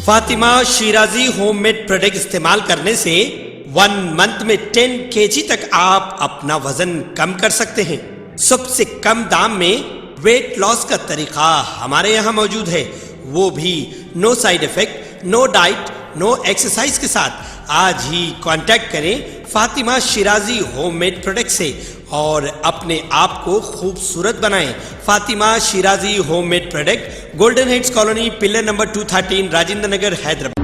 Fatima Shirazi homemade product इस्तेमाल करने से 1 मंथ में 10 kg तक आप अपना वजन कम कर सकते हैं। सबसे कम दाम में वेट लॉस का तरीका हमारे यहाँ मौजूद है, वो भी no side effect, no diet, no exercise के साथ। आज ही कांटेक्ट करें फातिमा शिराजी होममेड प्रोडक्ट से और अपने आप को खूबसूरत बनाएं। Fatima Shirazi homemade product, golden heads colony, pillar number 213, Rajendra Nagar, Hyderabad.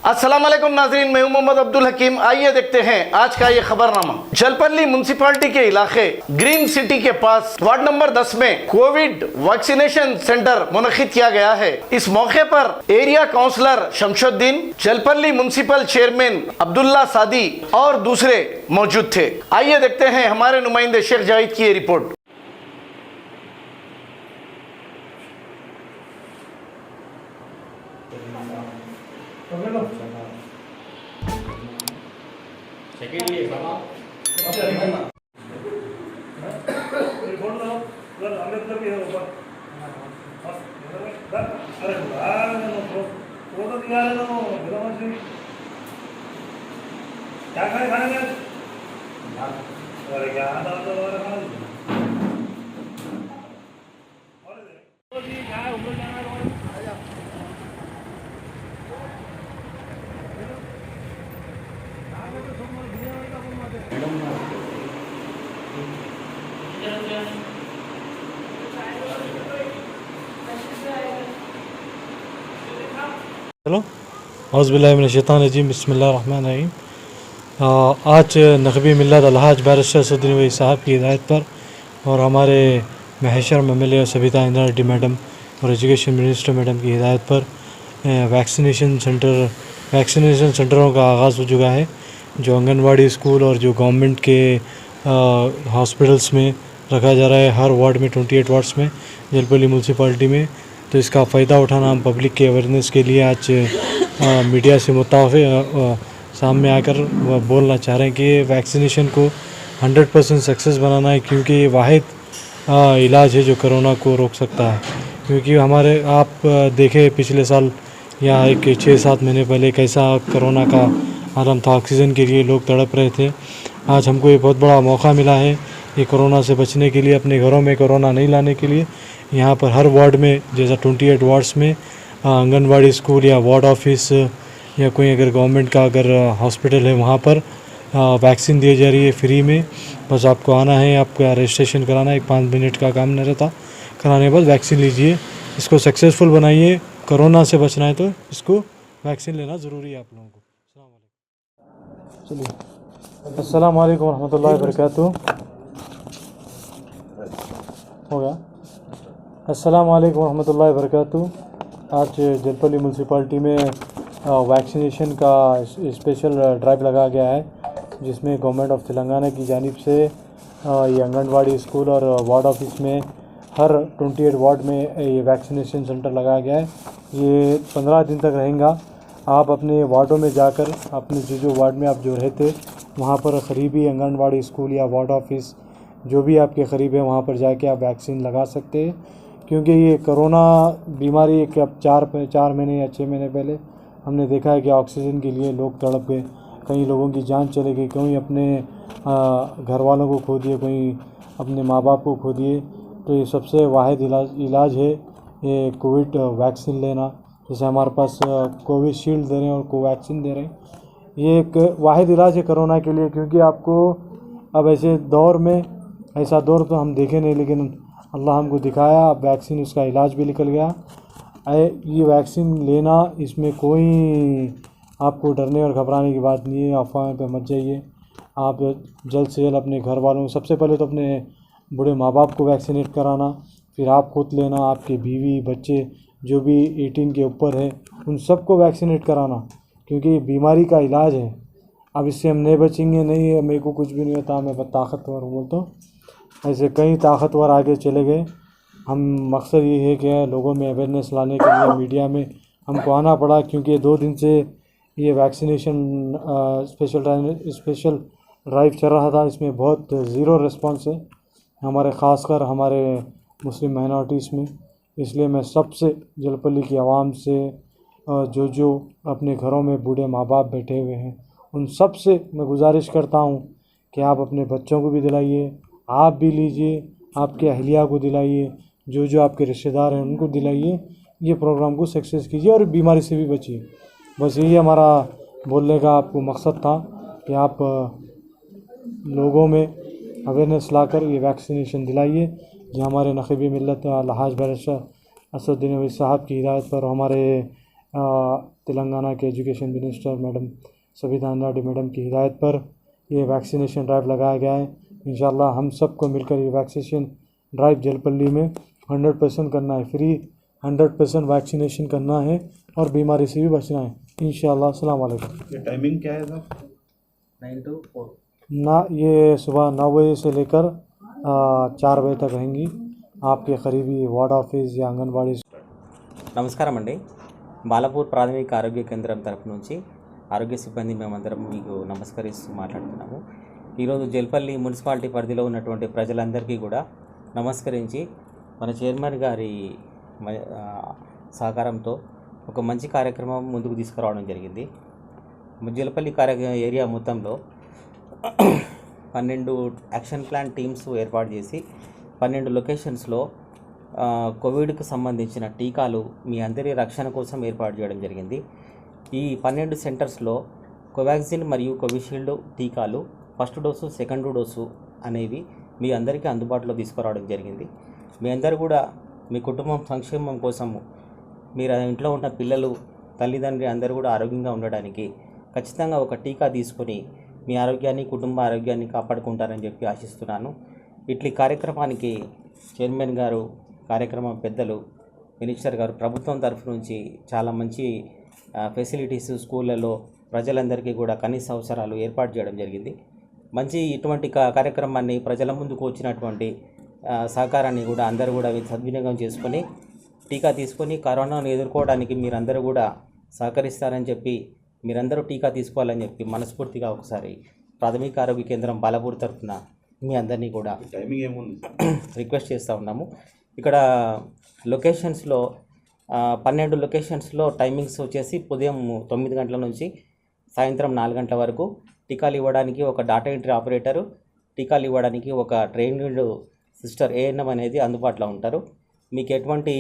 अस्सलाम वालेकुम नाज़रीन, मैं हूं मोहम्मद अब्दुल हकीम। आइए देखते हैं आज का ये खबरनामा। जलपल्ली म्युनिसिपैलिटी के इलाके ग्रीन सिटी के पास वार्ड नंबर 10 में कोविड वैक्सीनेशन सेंटर मुनक्किद किया गया है। इस मौके पर area councillor Shamshuddin, Jalpally municipal chairman Abdullah Saadi और दूसरे मौजूद थे। आइए देखते हैं हमारे नुमाइंदे शेख जाहिद की ये रिपोर्ट। क्या खाने में? अरे क्या चलो औज़ुबिल्लाहिमिनश्शैतानिर्रजीम, बिस्मिल्लाहिर्रहमानिर्रहीम। आज नक़बी मिल्लत अलहाज बैरिस्टर असदुद्दीन ओवैसी साहब की हिदायत पर और हमारे महशर MLA और सबिता इंदिरा रेड्डी मैडम और एजुकेशन मिनिस्टर मैडम की हिदायत पर वैक्सीनेशन सेंटरों का आगाज़ हो चुका है। जो आंगनवाड़ी स्कूल और जो गवर्नमेंट के हॉस्पिटल्स में रखा जा रहा है, हर वार्ड में 28 वार्ड्स में जलपल्ली म्यूनसिपाल्टी में। तो इसका फ़ायदा उठाना हम पब्लिक के अवेयरनेस के लिए आज मीडिया से सामने आकर बोलना चाह रहे हैं कि वैक्सीनेशन को 100% सक्सेस बनाना है, क्योंकि ये वाहिद इलाज है जो कोरोना को रोक सकता है। क्योंकि हमारे आप देखें पिछले साल या एक 6-7 महीने पहले कैसा कोरोना का आलम था, ऑक्सीजन के लिए लोग तड़प रहे थे। आज हमको ये बहुत बड़ा मौका मिला है ये कोरोना से बचने के लिए, अपने घरों में कोरोना नहीं लाने के लिए। यहाँ पर हर वार्ड में, जैसा 28 वार्ड्स में आंगनवाड़ी स्कूल या वार्ड ऑफिस या कोई अगर गवर्नमेंट का अगर हॉस्पिटल है, वहाँ पर वैक्सीन दी जा रही है फ्री में। बस आपको आना है, आपका रजिस्ट्रेशन कराना है, 5 मिनट का काम नहीं रहता। कराने के बाद वैक्सीन लीजिए, इसको सक्सेसफुल बनाइए। कोरोना से बचना है तो इसको वैक्सीन लेना ज़रूरी है आप लोगों को। चलिए, अस्सलाम वालेकुम रहमतुल्लाहि व बरकातुहू। हो गया। अस्सलाम वालेकुम रहमतुल्लाहि व बरकातुहू। आज जलपल्ली म्यूनसिपाल्टी में वैक्सीनेशन का स्पेशल ड्राइव लगाया गया है, जिसमें गवर्नमेंट ऑफ तेलंगाना की जानिब से ये आंगनवाड़ी स्कूल और वार्ड ऑफिस में हर 28 वार्ड में ये वैक्सीनेशन सेंटर लगाया गया है। ये 15 दिन तक रहेगा। आप अपने वार्डों में जाकर अपने जो वार्ड में आप जो रहते वहाँ पर करीबी आंगनवाड़ी स्कूल या वार्ड ऑफिस जो भी आपके करीब है, वहाँ पर जाके आप वैक्सीन लगा सकते हैं। क्योंकि ये कोरोना बीमारी एक अब 4 महीने या 6 महीने पहले हमने देखा है कि ऑक्सीजन के लिए लोग तड़प गए, कई लोगों की जान चले गई, कोई अपने घर वालों को खो दिए, कोई अपने माँ बाप को खो दिए। तो ये सबसे वाहिद इलाज है ये कोविड वैक्सीन लेना। जैसे हमारे पास कोविशील्ड दे रहे हैं और कोवैक्सीन दे रहे हैं, ये एक वाहिद इलाज है कोरोना के लिए। क्योंकि आपको अब ऐसे दौर में, ऐसा दौर तो हम देखे नहीं, लेकिन अल्लाह हमको दिखाया, अब वैक्सीन उसका इलाज भी निकल गया। ये वैक्सीन लेना, इसमें कोई आपको डरने और घबराने की बात नहीं है। अफवाह पे मत जाइए। आप जल्द से जल्द अपने घर वालों, सबसे पहले तो अपने बूढ़े माँ बाप को वैक्सीनेट कराना, फिर आप खुद लेना, आपके बीवी बच्चे जो भी 18 के ऊपर है उन सबको वैक्सीनेट कराना, क्योंकि ये बीमारी का इलाज है। अब इससे हम नहीं बचेंगे, नहीं है मेरे को कुछ भी नहीं होता, मैं ताकतवर बोलता हूँ, ऐसे कई ताकतवर आगे चले गए। हम मकसद ये है कि लोगों में अवेयरनेस लाने के लिए मीडिया में हमको आना पड़ा, क्योंकि 2 दिन से ये वैक्सीनेशन स्पेशल ड्राइव चल रहा था। इसमें बहुत ज़ीरो रिस्पांस है। हमारे ख़ासकर हमारे मुस्लिम माइनॉरिटीज़ में। इसलिए मैं सबसे जलपल्ली की आवाम से जो अपने घरों में बूढ़े माँ बाप बैठे हुए हैं उन सब से मैं गुजारिश करता हूँ कि आप अपने बच्चों को भी दिलाइए, आप भी लीजिए, आपके अहलिया को दिलाइए, जो आपके रिश्तेदार हैं उनको दिलाइए। ये प्रोग्राम को सक्सेस कीजिए और बीमारी से भी बचिए। बस यही हमारा बोलने का आपको मकसद था कि आप लोगों में अवेयरनेस लाकर ये वैक्सीनेशन दिलाइए। ये हमारे नक़ीबी मिल्लत अलहाज बैरिस्टर असदुद्दीन ओवैसी साहब की हिदायत पर, हमारे तेलंगाना के education minister madam Sabita Indra Reddy madam की हिदायत पर ये वैक्सीनेशन ड्राइव लगाया गया है। इंशाअल्लाह हम सबको मिलकर ये वैक्सीनेशन ड्राइव जलपल्ली में 100% करना है, फ्री 100% वैक्सीनेशन करना है और बीमारी से भी बचना है इंशाअल्लाह। अस्सलाम वालेकुम। ये टाइमिंग क्या है सर? 9 to 4 ना, ये सुबह 9 बजे से लेकर 4 बजे तक रहेंगी आपके करीबी वार्ड ऑफिस या आंगनबाड़ी। నమస్కారం అండి. బాలాపూర్ ప్రాథమిక ఆరోగ్య కేంద్రం తరపు నుంచి ఆరోగ్య సిబ్బంది మేమందరం మీకు నమస్కరిస్తూ మాట్లాడుతున్నాము. ఈరోజు జల్పల్లి మున్సిపాలిటీ పరిధిలో ఉన్నటువంటి ప్రజలందరికీ కూడా నమస్కరించి మన చైర్మన్ గారి సహకారంతో ఒక మంచి కార్యక్రమం ముందుకు తీసుకురావడం జరిగింది. జల్పల్లి ఏరియా మొత్తంలో 12 యాక్షన్ ప్లాన్ టీమ్స్ ఏర్పాటు చేసి 12 లొకేషన్స్లో కోవిడ్కు సంబంధించిన టీకాలు మీ అందరి రక్షణ కోసం ఏర్పాటు చేయడం జరిగింది. ఈ 12 సెంటర్స్లో కోవాక్సిన్ మరియు కోవిషీల్డ్ టీకాలు ఫస్ట్ డోసు, సెకండ్ డోసు అనేవి మీ అందరికీ అందుబాటులో తీసుకురావడం జరిగింది. మీ అందరూ కూడా మీ కుటుంబం సంక్షేమం కోసము, మీరు ఇంట్లో ఉన్న పిల్లలు, తల్లిదండ్రి అందరూ కూడా ఆరోగ్యంగా ఉండడానికి ఖచ్చితంగా ఒక టీకా తీసుకొని మీ ఆరోగ్యాన్ని, కుటుంబ ఆరోగ్యాన్ని కాపాడుకుంటారని చెప్పి ఆశిస్తున్నాను. ఇట్లి కార్యక్రమానికి చైర్మన్ గారు, కార్యక్రమం పెద్దలు, మినిస్టర్ గారు ప్రభుత్వం తరఫు నుంచి చాలా మంచి ఫెసిలిటీస్ స్కూళ్ళలో ప్రజలందరికీ కూడా కనీస అవసరాలు ఏర్పాటు చేయడం జరిగింది. మంచి ఇటువంటి కార్యక్రమాన్ని ప్రజల ముందుకు వచ్చినటువంటి సహకారాన్ని కూడా అందరూ కూడా సద్వినియోగం చేసుకొని టీకా తీసుకొని కరోనాను ఎదుర్కోవడానికి మీరందరూ కూడా సహకరిస్తారని చెప్పి, మీరందరూ టీకా తీసుకోవాలని చెప్పి మనస్ఫూర్తిగా ఒకసారి ప్రాథమిక ఆరోగ్య కేంద్రం బాలాపూర్ తరఫున మీ అందరినీ కూడా టైమింగ్ ఏముంది రిక్వెస్ట్ చేస్తూ ఉన్నాము. ఇక్కడ లొకేషన్స్లో 12 లొకేషన్స్లో టైమింగ్స్ వచ్చేసి ఉదయం 9 గంటల నుంచి సాయంత్రం 4 గంటల వరకు టీకాలు ఇవ్వడానికి ఒక డాటా ఎంట్రీ ఆపరేటరు, టీకాలు ఇవ్వడానికి ఒక ట్రైన్డ్ సిస్టర్ ఏఎన్ఎం అనేది అందుబాటులో ఉంటారు. మీకు ఎటువంటి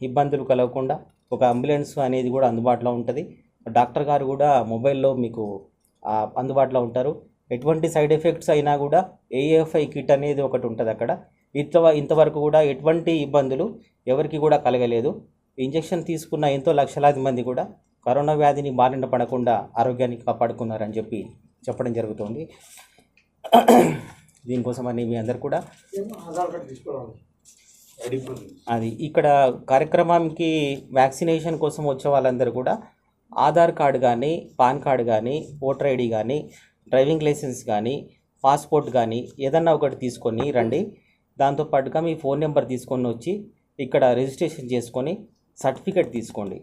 ఇబ్బందులు కలగకుండా ఒక అంబులెన్స్ అనేది కూడా అందుబాటులో ఉంటుంది. డాక్టర్ గారు కూడా మొబైల్లో మీకు అందుబాటులో ఉంటారు. ఎటువంటి సైడ్ ఎఫెక్ట్స్ అయినా కూడా ఏఎఫ్ఐ కిట్ అనేది ఒకటి ఉంటుంది అక్కడ. ఇంతవరకు కూడా ఎటువంటి ఇబ్బందులు ఎవరికి కూడా కలగలేదు. ఇంజెక్షన్ తీసుకున్న ఎంతో లక్షలాది మంది కూడా కరోనా వ్యాధిని బారిన పడకుండా ఆరోగ్యాన్ని కాపాడుకున్నారని చెప్పి చెప్పడం జరుగుతుంది. దీనికోసమని మీ అందరు కూడా అది ఇక్కడ కార్యక్రమానికి వ్యాక్సినేషన్ కోసం వచ్చే వాళ్ళందరూ కూడా ఆధార్ కార్డు కానీ, పాన్ కార్డు కానీ, ఓటర్ ఐడి కానీ, డ్రైవింగ్ లైసెన్స్ కానీ, పాస్పోర్ట్ కానీ ఏదన్నా ఒకటి తీసుకొని రండి. దాంతోపాటుగా మీ ఫోన్ నెంబర్ తీసుకొని వచ్చి ఇక్కడ రిజిస్ట్రేషన్ చేసుకొని సర్టిఫికేట్ తీసుకోండి.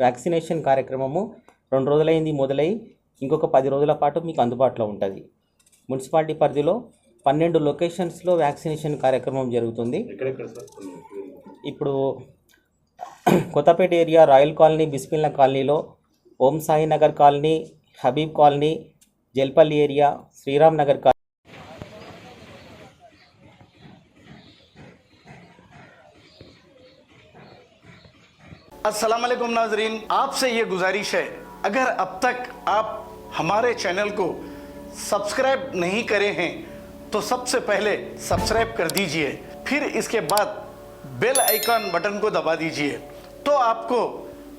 వ్యాక్సినేషన్ కార్యక్రమము 2 రోజులైంది మొదలై ఇంకొక 10 రోజుల పాటు మీకు అందుబాటులో ఉంటుంది. మున్సిపాలిటీ పరిధిలో 12 లొకేషన్స్లో వ్యాక్సినేషన్ కార్యక్రమం జరుగుతుంది. ఇప్పుడు Kothapet area royal colony, Bismillah కాలనీలో, Om Sai Nagar colony, Habib colony, Jalpally area, Sriram Nagar colony. अस्सलाम वालेकुम नाजरीन, आपसे ये गुजारिश है, अगर अब तक आप हमारे चैनल को सब्सक्राइब नहीं करे हैं तो सबसे पहले सब्सक्राइब कर दीजिए, फिर इसके बाद बेल आइकन बटन को दबा दीजिए, तो आपको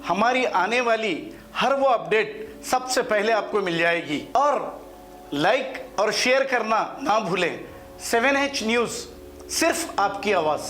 हमारी आने वाली हर वो अपडेट सबसे पहले आपको मिल जाएगी। और लाइक और शेयर करना ना भूलें। 7H न्यूज़, सिर्फ आपकी आवाज़।